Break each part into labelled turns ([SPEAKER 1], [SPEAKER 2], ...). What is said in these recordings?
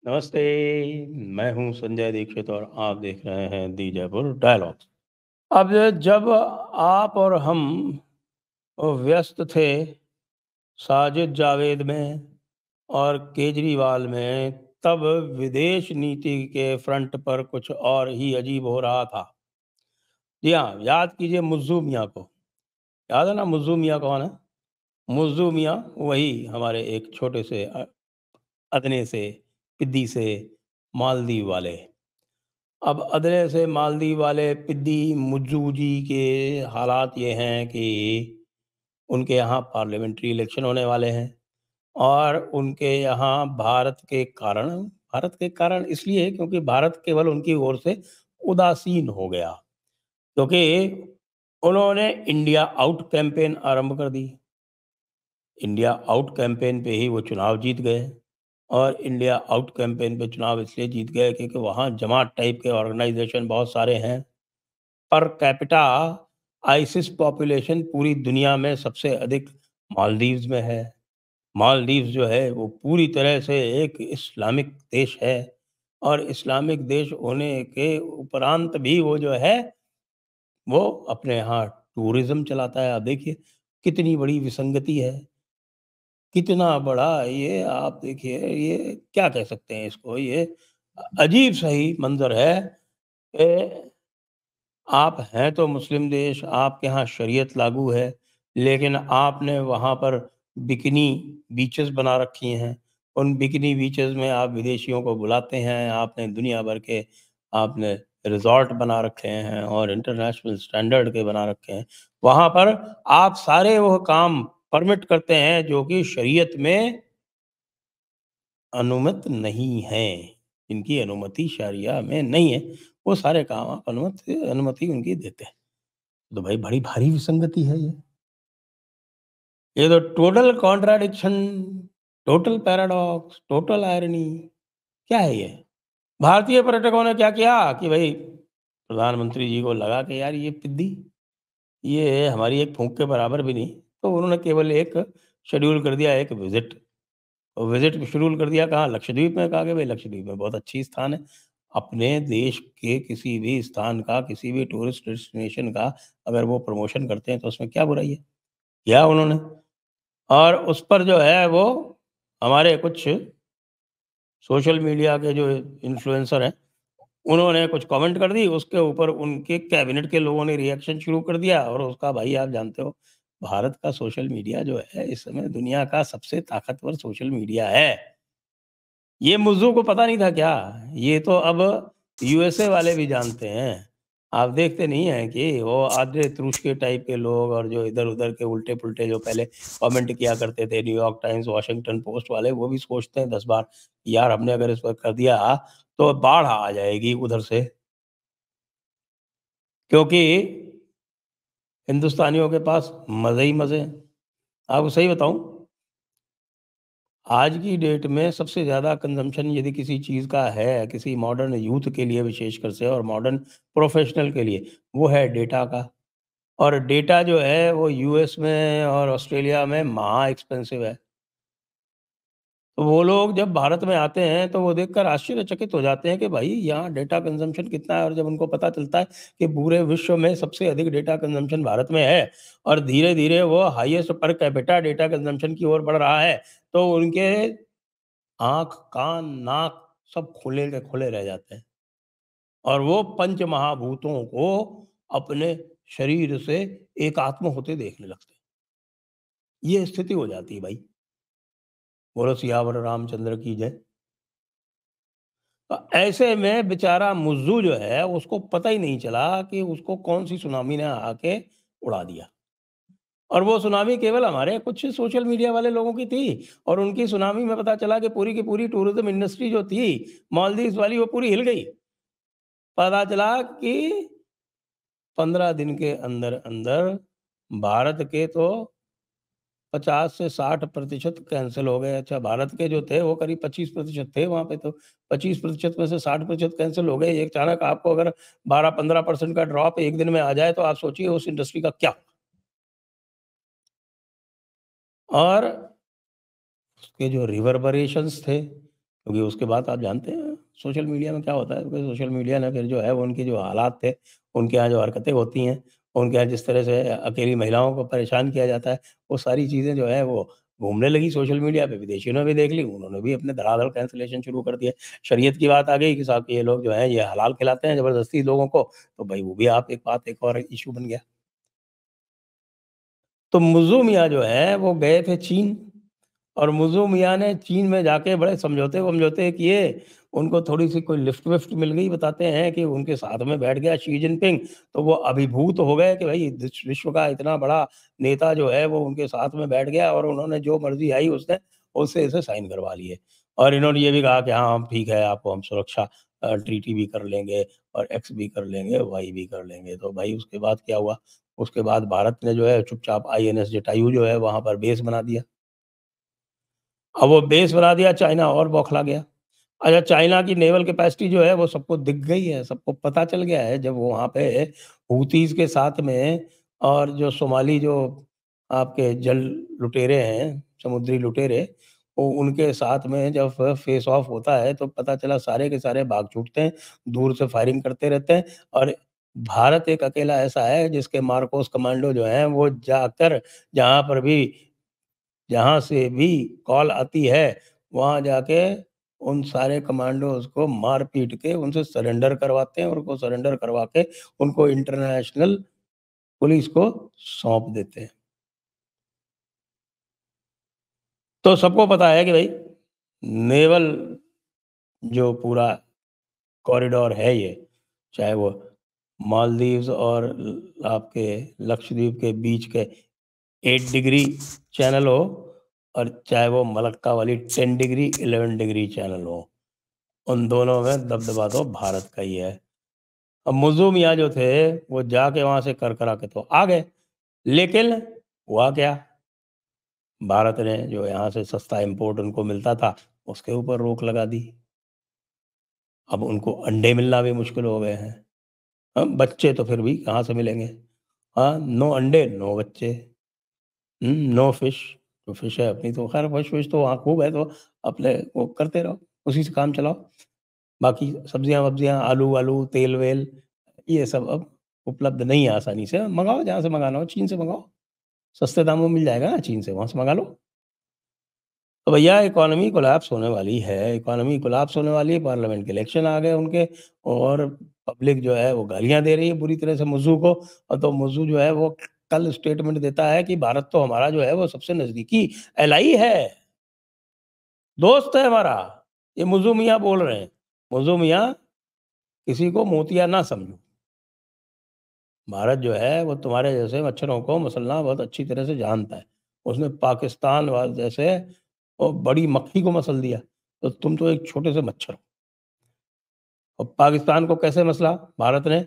[SPEAKER 1] नमस्ते, मैं हूँ संजय दीक्षित और आप देख रहे हैं दी जयपुर डायलॉग्स। अब जब आप और हम व्यस्त थे साजिद जावेद में और केजरीवाल में, तब विदेश नीति के फ्रंट पर कुछ और ही अजीब हो रहा था। जी हाँ, याद कीजिए मुज्जू मियाँ को। याद है ना मुज्जू मियाँ कौन है? मुज्जू मियाँ वही हमारे एक छोटे से अदने से, पिद्दी से मालदीव वाले। अब अदले से मालदीव वाले पिद्दी मुज्जू जी के हालात ये हैं कि उनके यहाँ पार्लियामेंट्री इलेक्शन होने वाले हैं और उनके यहाँ भारत के कारण इसलिए क्योंकि भारत केवल उनकी ओर से उदासीन हो गया, क्योंकि उन्होंने इंडिया आउट कैंपेन आरंभ कर दी। इंडिया आउट कैंपेन पे ही वो चुनाव जीत गए और इंडिया आउट कैंपेन पे चुनाव इसलिए जीत गए क्योंकि वहाँ जमात टाइप के ऑर्गेनाइजेशन बहुत सारे हैं। पर कैपिटा आईसिस पॉपुलेशन पूरी दुनिया में सबसे अधिक मालदीव्स में है। मालदीव्स जो है वो पूरी तरह से एक इस्लामिक देश है और इस्लामिक देश होने के उपरांत भी वो जो है वो अपने यहाँ टूरिज्म चलाता है। आप देखिए कितनी बड़ी विसंगति है, कितना बड़ा ये आप देखिए, ये क्या कह सकते हैं इसको, ये अजीब सही मंजर है कि आप हैं तो मुस्लिम देश, आपके यहाँ शरीयत लागू है, लेकिन आपने वहाँ पर बिकिनी बीचेस बना रखी हैं। उन बिकिनी बीचेस में आप विदेशियों को बुलाते हैं, आपने दुनिया भर के आपने रिज़ॉर्ट बना रखे हैं और इंटरनेशनल स्टैंडर्ड के बना रखे हैं। वहाँ पर आप सारे वो काम परमिट करते हैं जो कि शरीयत में अनुमत नहीं हैं। इनकी अनुमति शरिया में नहीं है, वो सारे काम आप अनुमति उनकी देते हैं। तो भाई बड़ी भारी विसंगति है ये। ये तो total contradiction, total paradox, total irony, क्या है ये? भारतीय पर्यटकों ने क्या किया कि भई प्रधानमंत्री जी को लगा कि यार ये पिद्दी, ये हमारी एक फूँक के बराबर भी नहीं, तो उन्होंने केवल एक शेड्यूल कर दिया, एक विज़िट। विज़िट शेड्यूल कर दिया कहाँ? लक्षद्वीप में। कहा कि भई लक्षद्वीप में बहुत अच्छी स्थान है। अपने देश के किसी भी स्थान का, किसी भी टूरिस्ट डेस्टिनेशन का अगर वो प्रमोशन करते हैं तो उसमें क्या बुराई है? किया उन्होंने। और उस पर जो है वो हमारे कुछ सोशल मीडिया के जो इन्फ्लुएंसर हैं, उन्होंने कुछ कमेंट कर दी, उसके ऊपर उनके कैबिनेट के लोगों ने रिएक्शन शुरू कर दिया और उसका भाई आप जानते हो, भारत का सोशल मीडिया जो है इस समय दुनिया का सबसे ताकतवर सोशल मीडिया है। ये मुज़्ज़ू को पता नहीं था क्या? ये तो अब यूएसए वाले भी जानते हैं। आप देखते नहीं हैं कि वो आधे तुरुष्के टाइप के लोग और जो इधर-उधर के उल्टे-पुल्टे जो पहले कमेंट किया करते थे, न्यूयॉर्क टाइम्स, वॉशिंगटन पोस्ट वाले, वो भी सोचते हैं 10 बार, यार हमने अगर इस पर कर दिया, तो बाढ़ आ जाएगी उधर से। क्योंकि हिंदुस्तानियों के पास मज़े ही मज़े हैं। आपको सही बताऊँ, आज की डेट में सबसे ज़्यादा कंज़म्पशन यदि किसी चीज़ का है, किसी मॉडर्न यूथ के लिए विशेषकर से और मॉडर्न प्रोफ़ेशनल के लिए, वो है डेटा का। और डेटा जो है वो यूएस में और ऑस्ट्रेलिया में महा एक्सपेंसिव है। तो वो लोग जब भारत में आते हैं तो वो देखकर आश्चर्यचकित हो जाते हैं कि भाई यहाँ डेटा कंज़म्पशन कितना है, और जब उनको पता चलता है कि पूरे विश्व में सबसे अधिक डेटा कंज़म्पशन भारत में है और धीरे-धीरे वो highest per capita data consumption की ओर बढ़ रहा है, तो उनके आँख, कान, नाक सब खुले के खुले रह जाते हैं और वो पंच महाभूतों को अपने शरीर से एकात्म होते देखने लगते हैं। ये स्थिति हो जाती है भाई। बोलो सियावर रामचंद्र की जय। तो ऐसे में बेचारा मुज्जू जो है उसको पता ही नहीं चला कि उसको कौन-सी सुनामी ने आके उड़ा दिया। और वो सुनामी केवल हमारे कुछ सोशल मीडिया वाले लोगों की थी और उनकी सुनामी में पता चला कि पूरी की पूरी टूरिज़्म इंडस्ट्री जो थी, मालदीव्स वाली, वो पूरी हिल गई। पता चला कि 15 दिन के अंदर-अंदर भारत के तो 50 से 60% कैंसल हो गए। अच्छा, भारत के जो थे वो करीब 25% थे वहाँ पे, तो 25% में से 60% कैंसल हो गए। ये अचानक आपको अगर 12-15% का ड्रॉप एक दिन में आ जाए तो आप सोचिए उस इंडस्ट्री का क्या होगा। और उसके जो रिवर्बरेशंस थे, क्योंकि उसके बाद आप जानते हैं सोशल मीडिया में क्या होता है, क्योंकि सोशल मीडिया ने फिर जो है वो उनके जो हालात थे, उनके यहाँ जो हरकतें होती हैं, उनके यहाँ जिस तरह से अकेली महिलाओं को परेशान किया जाता है, वो सारी चीज़ें जो है वो घूमने लगी सोशल मीडिया पे, विदेशियों ने भी देख ली, उन्होंने भी अपने धड़ाधड़ कैंसलेशन शुरू कर दिए। शरीयत की बात आ गई कि साहब ये लोग जो हैं ये हलाल खिलाते हैं ज़बरदस्ती लोगों को, तो भई वो भी आप एक बात एक और इश्यू बन गया। तो मुज़्ज़ू मियाँ जो हैं वो गए थे चीन और मुज़्ज़ू मियाँ ने चीन में जाके बड़े समझौते-वमझौते किए, उनको थोड़ी-सी कोई लिफ्ट-विफ्ट मिल गई, बताते हैं कि उनके साथ में बैठ गया शी जिनपिंग, तो वो अभिभूत हो गए कि भई विश्व का इतना बड़ा नेता जो है वो उनके साथ में बैठ गया और उन्होंने जो मर्ज़ी आई उसने उससे इसे साइन करवा लिए। और इन्होंने ये भी कहा कि हाँ, हम ठीक है, आपको हम सुरक्षा ट्रीटी भी कर लेंगे और एक्स भी कर लेंगे, वाई भी कर लेंगे। तो भाई उसके बाद क्या हुआ? उसके बाद भारत ने जो है चुपचाप आईएनएस जटायु जो है वहाँ पर बेस बना दिया। अब वो बेस बना दिया, चाइना और बौखला गया। अच्छा, चाइना की नेवल कैपेसिटी जो है वो सबको दिख गई है, सबको पता चल गया है जब वो वहाँ पे हूथीज़ के साथ में और जो सोमाली जो आपके जल लुटेरे हैं, समुद्री लुटेरे, वो उनके साथ में जब फेस ऑफ होता है तो पता चला सारे के सारे भाग छूटते हैं, दूर से फायरिंग करते रहते हैं और भारत एक अकेला ऐसा है जिसके मार्कोस कमांडो जो हैं वो जाकर जहाँ पर भी जहाँ से भी कॉल आती है, वहाँ जाके उन सारे कमांडोज़ को मार-पीट के उनसे सरेंडर करवाते हैं और उनको सरेंडर करवा के उनको इंटरनेशनल पुलिस को सौंप देते हैं। तो सबको पता है कि भई नेवल जो पूरा कॉरिडोर है ये, चाहे वो मालदीव्स और आपके लक्षद्वीप के बीच के 8 डिग्री चैनल हो और चाहे वो मलक्का वाली 10 डिग्री, 11 डिग्री चैनल हो। उन दोनों में दबदबा तो भारत का ही है। अब मुज़्ज़ू मियाँ जो थे, वो जाके वहाँ से कर करा के तो आ गए, लेकिन हुआ क्या? भारत ने जो यहाँ से सस्ता इम्पोर्ट उनको मिलता था, उसके ऊपर रोक लगा दी। अब उनको अंडे मिलना भी मुश्किल हो गए हैं। बच्चे तो फिर भी कहाँ से मिलेंगे? हाँ, नो अंडे, नो बच्चे। नो फिश, तो फिश है अपनी तो खैर फिश-विश तो वहाँ खूब है तो अपने वो करते रहो, उसी से काम चलाओ। बाकी सब्जियाँ-वब्जियाँ, आलू-वालू, तेल-वेल ये सब अब उपलब्ध नहीं है आसानी से, मँगाओ जहाँ से मँगाना हो, चीन से मँगाओ। सस्ते दामों में मिल जाएगा ना चीन से, वहाँ से मँगा लो। तो भैया इकॉनमी कोलैप्स होने वाली है, इकॉनमी कोलैप्स होने वाली है, पार्लियामेंट के इलेक्शन आ गए उनके और पब्लिक जो है वो गालियाँ दे रही है बुरी तरह से मुज़्ज़ू को और तो मुज़्ज़ू जो है वो कल स्टेटमेंट देता है कि भारत तो हमारा जो है वो सबसे नज़दीकी एलाई है, दोस्त है हमारा। ये मुज़्ज़ू मियाँ बोल रहे हैं। मुज़्ज़ू मियाँ किसी को मोतिया ना समझो। भारत जो है वो तुम्हारे जैसे मच्छरों को मसलना बहुत अच्छी तरह से जानता है। उसने पाकिस्तान जैसे वो बड़ी मक्खी को मसल दिया, तो तुम तो एक छोटे से मच्छर हो। और पाकिस्तान को कैसे मसला भारत ने?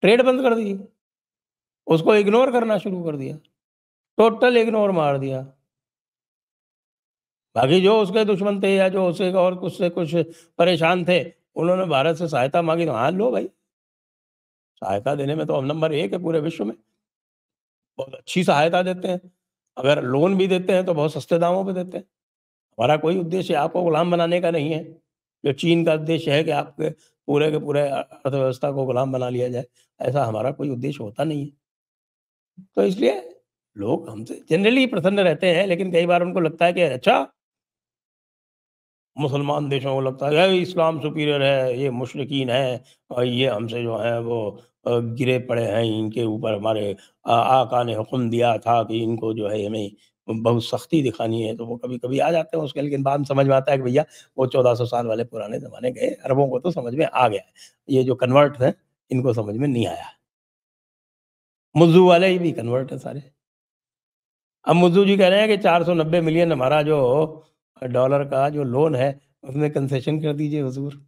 [SPEAKER 1] ट्रेड बंद कर दी, उसको इग्नोर करना शुरू कर दिया, टोटल इग्नोर मार दिया। बाकी जो उसके दुश्मन थे या जो उससे और उससे कुछ परेशान थे, उन्होंने भारत से सहायता माँगी तो हाँ, लो भाई, सहायता देने में तो हम नंबर 1 है पूरे विश्व में। बहुत अच्छी सहायता देते हैं। अगर लोन भी देते हैं तो बहुत सस्ते दामों पे देते हैं। हमारा कोई उद्देश्य आपको गुलाम बनाने का नहीं है। जो चीन का उद्देश्य है कि आपके पूरे के पूरे अर्थव्यवस्था को गुलाम बना लिया जाए, ऐसा हमारा कोई उद्देश्य होता नहीं है। तो इसलिए लोग हमसे जनरली प्रसन्न रहते हैं, लेकिन कई बार उनको लगता है कि अच्छा, मुसलमान देशों को लगता है ये इस्लाम सुपीरियर है, ये मुशरिकीन हैं और ये हमसे जो है वो गिरे पड़े हैं, इनके ऊपर हमारे आका ने हुक्म दिया था कि इनको जो है हमें बहुत सख्ती दिखानी है, तो वो कभी-कभी आ जाते हैं उसके, लेकिन बाद में समझ में आता है कि भैया वो 1400 साल वाले पुराने ज़माने गए, अरबों को तो समझ में आ गया है। ये जो कन्वर्ट हैं, इनको समझ में नहीं आया। मुज़्ज़ू वाले ही भी कन्वर्ट हैं सारे। अब मुद्दू जी कह रहे हैं कि 490 मिलियन हमारा जो डॉलर का जो लोन है, उसमें कंसेशन कर दीजिए हुज़ूर।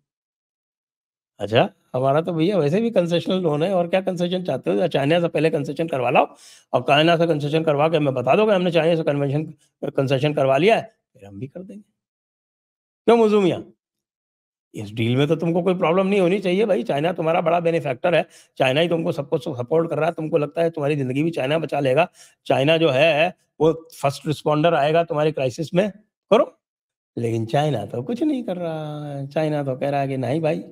[SPEAKER 1] अच्छा, हमारा तो भैया वैसे भी कंसेशनल लोन है और क्या कंसेशन चाहते हो? या चाइना से पहले कंसेशन करवा लाओ और चाइना से कंसेशन करवा के हमें बता दो कि हमने चाइना से कंसेशन करवा लिया है, फिर हम भी कर देंगे। क्यों मुज़्ज़ू मियाँ? इस डील में तो तुमको कोई प्रॉब्लम नहीं होनी चाहिए भाई, चाइना तुम्हारा बड़ा बेनिफैक्टर है। चाइना ही तुमको सब कुछ सपोर्ट कर रहा है, तुमको लगता है तुम्हारी ज़िंदगी भी चाइना बचा लेगा। चाइना जो है, वो फर्स्ट रिस्पॉन्डर आएगा तुम्हारी क्राइसिस में, करो। लेकिन चाइना तो कुछ नहीं कर रहा है। चाइना तो कह रहा है कि नहीं भाई,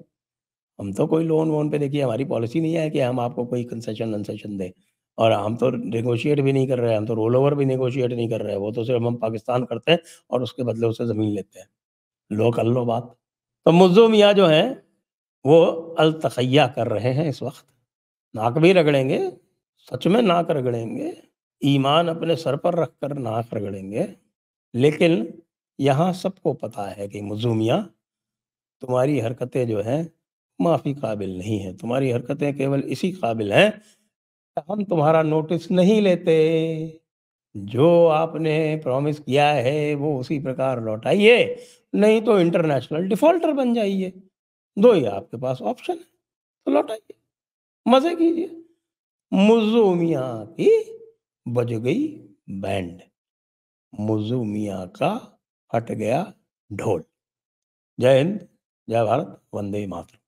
[SPEAKER 1] हम तो कोई लोन-वोन पे देखिए हमारी पॉलिसी नहीं है कि हम आपको कोई कंसेशन-वन्सेशन दें और हम तो नेगोशिएट भी नहीं कर रहे हैं, हम तो रोल ओवर भी नेगोशिएट नहीं कर रहे हैं। वो तो सिर्फ़ हम पाकिस्तान करते हैं और उसके बदले उससे ज़मीन लेते हैं। लो कर लो बात। तो मुज़्ज़ो मियाँ जो हैं, वो अल-तक़ैया कर रहे हैं इस वक़्त। नाक भी रगड़ेंगे, सच में नाक रगड़ेंगे, ईमान अपने सर पर रख कर नाक रगड़ेंगे। लेकिन यहाँ सबको पता है कि मुज़्ज़ो मियाँ, तुम्हारी हरकतें जो हैं, माफ़ी काबिल नहीं हैं। तुम्हारी हरकतें केवल इसी काबिल हैं, हम तुम्हारा नोटिस नहीं लेते। जो आपने प्रॉमिस किया है, वो उसी प्रकार लौटाइए, नहीं तो इंटरनेशनल डिफ़ॉल्टर बन जाइए। 2 ही आपके पास ऑप्शन है, तो लौटाइए, मज़े कीजिए। मुज़्ज़ो मियाँ की बज गई बैंड, मुज़्ज़ो मियाँ का फट गया ढोल। जय हिंद, जय भारत, वंदे मातरम।